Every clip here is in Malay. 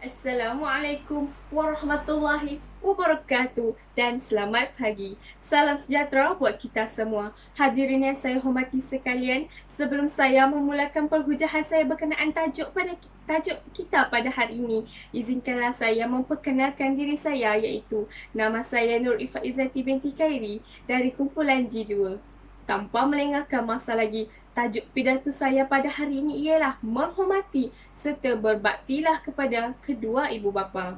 Assalamualaikum warahmatullahi wabarakatuh dan selamat pagi. Salam sejahtera buat kita semua. Hadirin yang saya hormati sekalian, sebelum saya memulakan perhujahan saya berkenaan tajuk kita pada hari ini, izinkanlah saya memperkenalkan diri saya, iaitu nama saya Nur Ifat Izzati binti Khairi dari kumpulan G2. Tanpa melengahkan masa lagi, tajuk pidato saya pada hari ini ialah menghormati serta berbaktilah kepada kedua ibu bapa.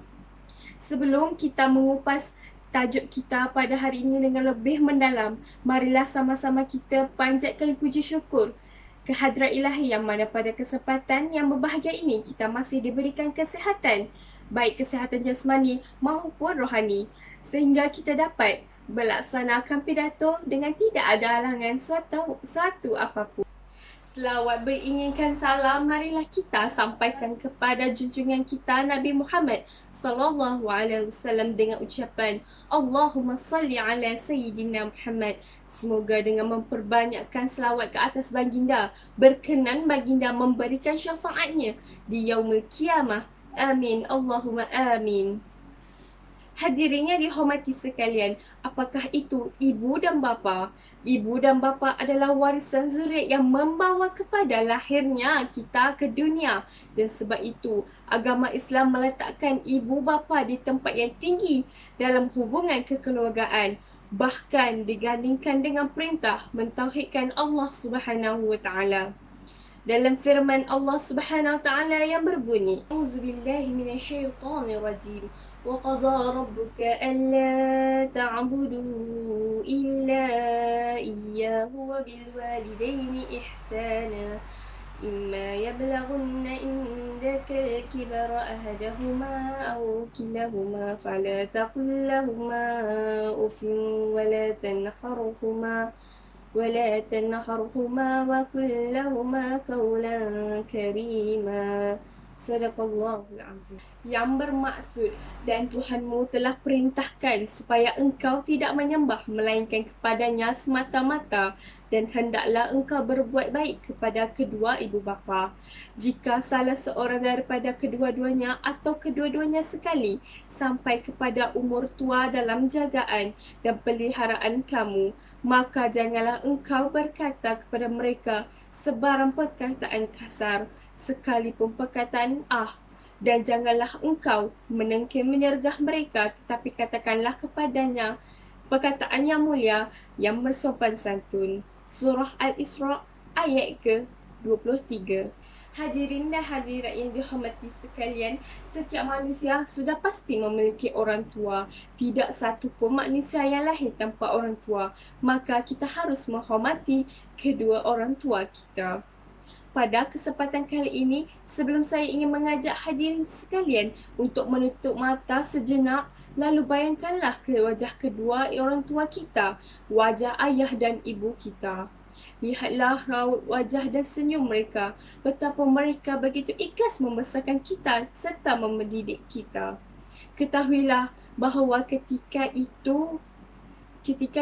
Sebelum kita mengupas tajuk kita pada hari ini dengan lebih mendalam, marilah sama-sama kita panjatkan puji syukur ke hadrat ilahi yang mana pada kesempatan yang berbahagia ini kita masih diberikan kesihatan, baik kesihatan jasmani maupun rohani, sehingga kita dapat melaksanakan pidato dengan tidak ada halangan suatu apapun. Selawat beringinkan salam marilah kita sampaikan kepada junjungan kita Nabi Muhammad sallallahu alaihi wasallam dengan ucapan Allahumma salli ala sayyidina Muhammad. Semoga dengan memperbanyakkan selawat ke atas baginda, berkenan baginda memberikan syafaatnya di yaumul qiyamah. Amin. Allahumma amin. Hadirin yang dihormati sekalian, apakah itu ibu dan bapa? Ibu dan bapa adalah warisan zuriat yang membawa kepada lahirnya kita ke dunia. Dan sebab itu, agama Islam meletakkan ibu bapa di tempat yang tinggi dalam hubungan kekeluargaan. Bahkan digandingkan dengan perintah mentauhidkan Allah Subhanahu wa taala. Dalam firman Allah Subhanahu wa taala yang berbunyi, Auzubillahi minasyaitonirrajim. Wa qadha rabbuka alla ta'budu illa iyyahu wa bil walidaini ihsana. إما يبلغن عندك الكبر أحدهما أو كلاهما فلا تقل لهما أف ولا تنهرهما وقل لهما قولا كريما. Sadaqallahul azim. Yang bermaksud, dan Tuhanmu telah perintahkan supaya engkau tidak menyembah melainkan kepadanya semata-mata, dan hendaklah engkau berbuat baik kepada kedua ibu bapa. Jika salah seorang daripada kedua-duanya atau kedua-duanya sekali sampai kepada umur tua dalam jagaan dan peliharaan kamu, maka janganlah engkau berkata kepada mereka sebarang perkataan kasar, sekalipun perkataan dan janganlah engkau menengking menyergah mereka, tetapi katakanlah kepadanya perkataan yang mulia yang bersopan santun. Surah Al-Isra ayat ke-23. Hadirin dan hadirat yang dihormati sekalian, setiap manusia sudah pasti memiliki orang tua. Tidak satu pun manusia yang lahir tanpa orang tua. Maka kita harus menghormati kedua orang tua kita. Pada kesempatan kali ini, sebelum saya ingin mengajak hadirin sekalian untuk menutup mata sejenak, lalu bayangkanlah ke wajah kedua orang tua kita, wajah ayah dan ibu kita. Lihatlah raut wajah dan senyum mereka, betapa mereka begitu ikhlas membesarkan kita serta mendidik kita. Ketahuilah bahawa ketika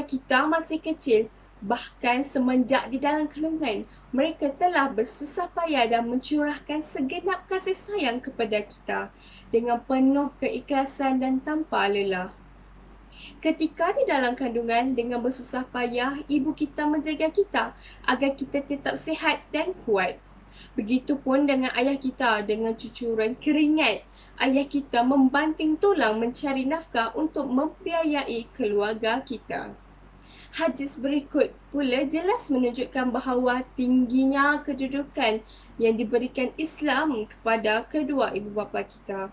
kita masih kecil, bahkan semenjak di dalam kandungan, mereka telah bersusah payah dan mencurahkan segenap kasih sayang kepada kita dengan penuh keikhlasan dan tanpa lelah. Ketika di dalam kandungan, dengan bersusah payah, ibu kita menjaga kita agar kita tetap sihat dan kuat. Begitupun dengan ayah kita, dengan cucuran keringat, ayah kita membanting tulang mencari nafkah untuk membiayai keluarga kita. Hadis berikut pula jelas menunjukkan bahawa tingginya kedudukan yang diberikan Islam kepada kedua ibu bapa kita.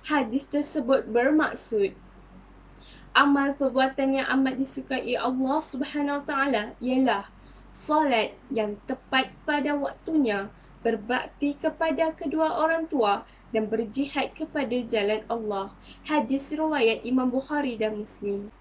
Hadis tersebut bermaksud, amal perbuatan yang amat disukai Allah Subhanahu Wa Taala ialah solat yang tepat pada waktunya, berbakti kepada kedua orang tua dan berjihad kepada jalan Allah. Hadis riwayat Imam Bukhari dan Muslim.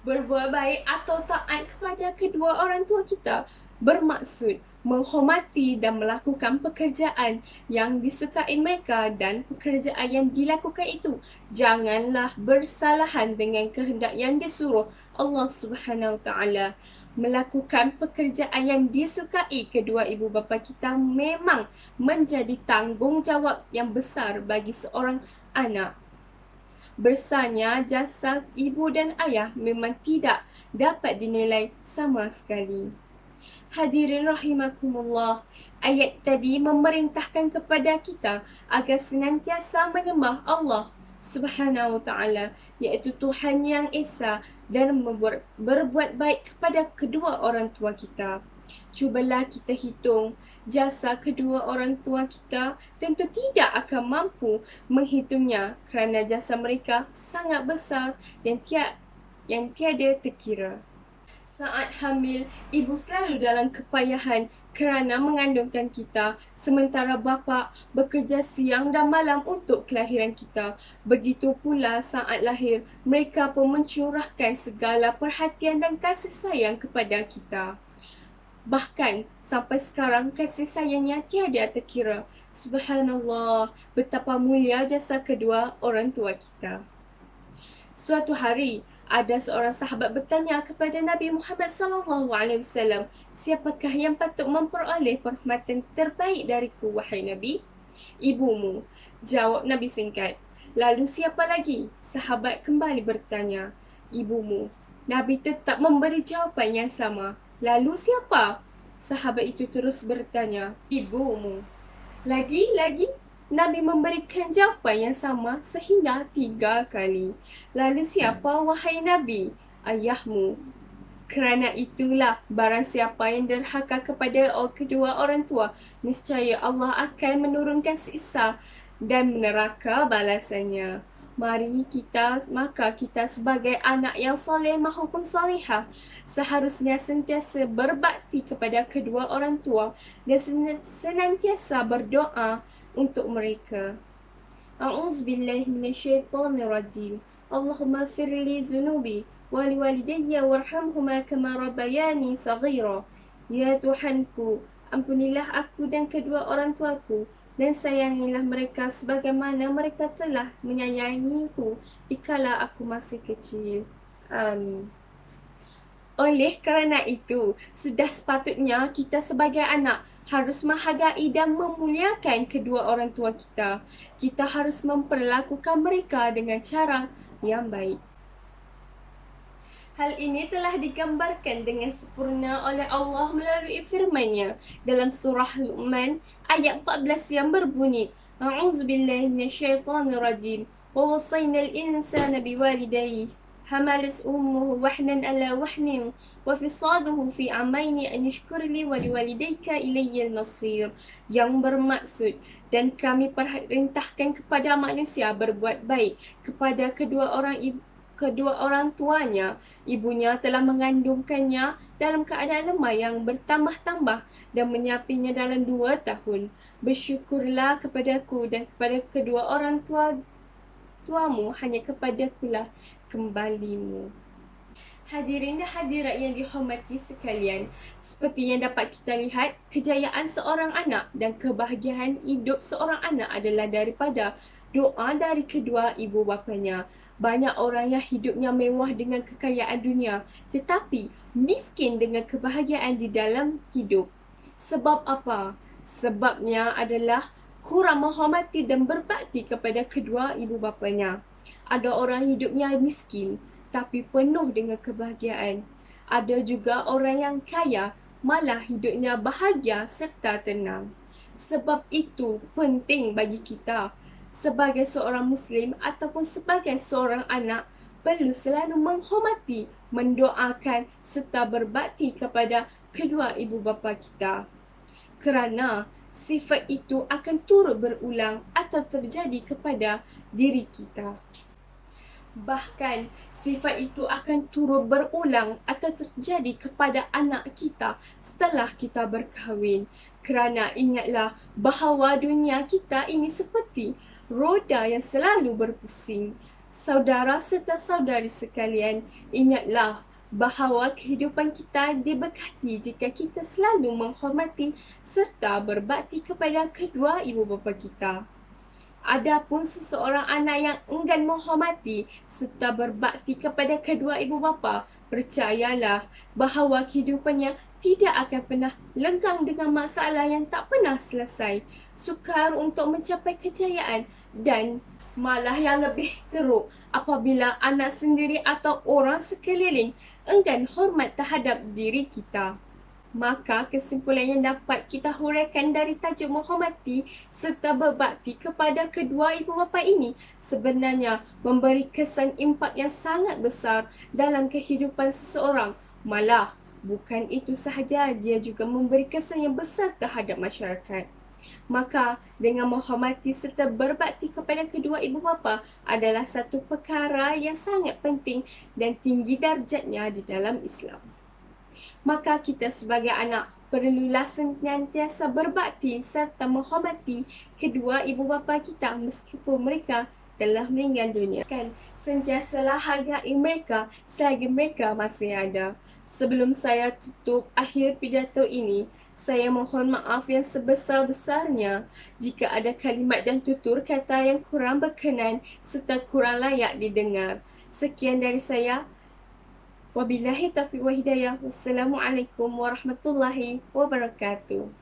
Berbuat baik atau taat kepada kedua orang tua kita bermaksud menghormati dan melakukan pekerjaan yang disukai mereka, dan pekerjaan yang dilakukan itu janganlah bersalahan dengan kehendak yang disuruh Allah Subhanahu Wa Taala. Melakukan pekerjaan yang disukai kedua ibu bapa kita memang menjadi tanggungjawab yang besar bagi seorang anak. Besarnya jasa ibu dan ayah memang tidak dapat dinilai sama sekali. Hadirin rahimakumullah, ayat tadi memerintahkan kepada kita agar senantiasa menyembah Allah Subhanahu wa taala, iaitu Tuhan yang Esa, dan berbuat baik kepada kedua orang tua kita. Cubalah kita hitung jasa kedua orang tua kita, tentu tidak akan mampu menghitungnya kerana jasa mereka sangat besar dan tiada terkira. Saat hamil, ibu selalu dalam kepayahan kerana mengandungkan kita, sementara bapa bekerja siang dan malam untuk kelahiran kita. Begitu pula saat lahir, mereka pun mencurahkan segala perhatian dan kasih sayang kepada kita. Bahkan sampai sekarang kasih sayangnya tiada terkira. Subhanallah, betapa mulia jasa kedua orang tua kita. Suatu hari, ada seorang sahabat bertanya kepada Nabi Muhammad SAW, "Siapakah yang patut memperoleh perkhidmatan terbaik dariku, wahai Nabi?" "Ibumu," jawab Nabi singkat. "Lalu siapa lagi?" Sahabat kembali bertanya. "Ibumu." Nabi tetap memberi jawapan yang sama. "Lalu siapa?" Sahabat itu terus bertanya. "Ibumu." Lagi-lagi Nabi memberikan jawapan yang sama sehingga 3 kali. "Lalu siapa, wahai Nabi?" "Ayahmu." Kerana itulah barang siapa yang derhaka kepada kedua orang tua, niscaya Allah akan menurunkan siksa dan neraka balasannya. Maka kita sebagai anak yang soleh maupun solehah seharusnya sentiasa berbakti kepada kedua orang tua dan senantiasa berdoa untuk mereka. A'udzubillahi minasyaitonirrajim. Allahumma firli zunubi wa liwalidayya warhamhuma kama rabbayani saghira. Ya Tuhanku, ampunilah aku dan kedua orang tuaku dan sayangilah mereka sebagaimana mereka telah menyayangiku dikala aku masih kecil. Amin. Oleh kerana itu, sudah sepatutnya kita sebagai anak harus menghargai dan memuliakan kedua orang tua kita. Kita harus memperlakukan mereka dengan cara yang baik. Hal ini telah digambarkan dengan sempurna oleh Allah melalui firman-Nya dalam surah Luqman ayat 14 yang berbunyi, "A'udzubillahi minasyaitonirrajim. Wa wasaynal insana biwalidayhi hamalat ummuhu wahnan ala wahnin wa fisaluhu fi amaini an yashkur li wa liwalidayka ilayya al-masir." Yang bermaksud, dan kami perintahkan kepada manusia berbuat baik kepada kedua orang tuanya. Ibunya telah mengandungkannya dalam keadaan lemah yang bertambah-tambah dan menyapinya dalam 2 tahun. Bersyukurlah kepadaku dan kepada kedua orang tuamu, hanya kepadakulah kembalimu. Hadirin dan hadirat yang dihormati sekalian, seperti yang dapat kita lihat, kejayaan seorang anak dan kebahagiaan hidup seorang anak adalah daripada doa dari kedua ibu bapanya. Banyak orang yang hidupnya mewah dengan kekayaan dunia, tetapi miskin dengan kebahagiaan di dalam hidup. Sebab apa? Sebabnya adalah kurang menghormati dan berbakti kepada kedua ibu bapanya. Ada orang hidupnya miskin tapi penuh dengan kebahagiaan. Ada juga orang yang kaya malah hidupnya bahagia serta tenang. Sebab itu penting bagi kita sebagai seorang Muslim ataupun sebagai seorang anak perlu selalu menghormati, mendoakan serta berbakti kepada kedua ibu bapa kita. Kerana sifat itu akan turut berulang atau terjadi kepada diri kita. Bahkan sifat itu akan turut berulang atau terjadi kepada anak kita setelah kita berkahwin. Kerana ingatlah bahawa dunia kita ini seperti roda yang selalu berpusing. Saudara serta saudari sekalian, ingatlah bahawa kehidupan kita diberkati jika kita selalu menghormati serta berbakti kepada kedua ibu bapa kita. Adapun seseorang anak yang enggan menghormati serta berbakti kepada kedua ibu bapa, percayalah bahawa kehidupannya tidak akan pernah lenggang dengan masalah yang tak pernah selesai. Sukar untuk mencapai kejayaan dan malah yang lebih teruk apabila anak sendiri atau orang sekeliling enggan hormat terhadap diri kita. Maka kesimpulan yang dapat kita huraikan dari tajuk menghormati serta berbakti kepada kedua ibu bapa ini sebenarnya memberi kesan impak yang sangat besar dalam kehidupan seseorang. Malah, bukan itu sahaja, dia juga memberi kesan yang besar terhadap masyarakat. Maka, dengan menghormati serta berbakti kepada kedua ibu bapa adalah satu perkara yang sangat penting dan tinggi darjatnya di dalam Islam. Maka kita sebagai anak perlulah senantiasa berbakti serta menghormati kedua ibu bapa kita meskipun mereka telah meninggal dunia. Sentiasalah hargai mereka selagi mereka masih ada. Sebelum saya tutup akhir pidato ini, saya mohon maaf yang sebesar-besarnya jika ada kalimat dan tutur kata yang kurang berkenan serta kurang layak didengar. Sekian dari saya. Wabillahi taufiq wa hidayah. Wassalamualaikum warahmatullahi wabarakatuh.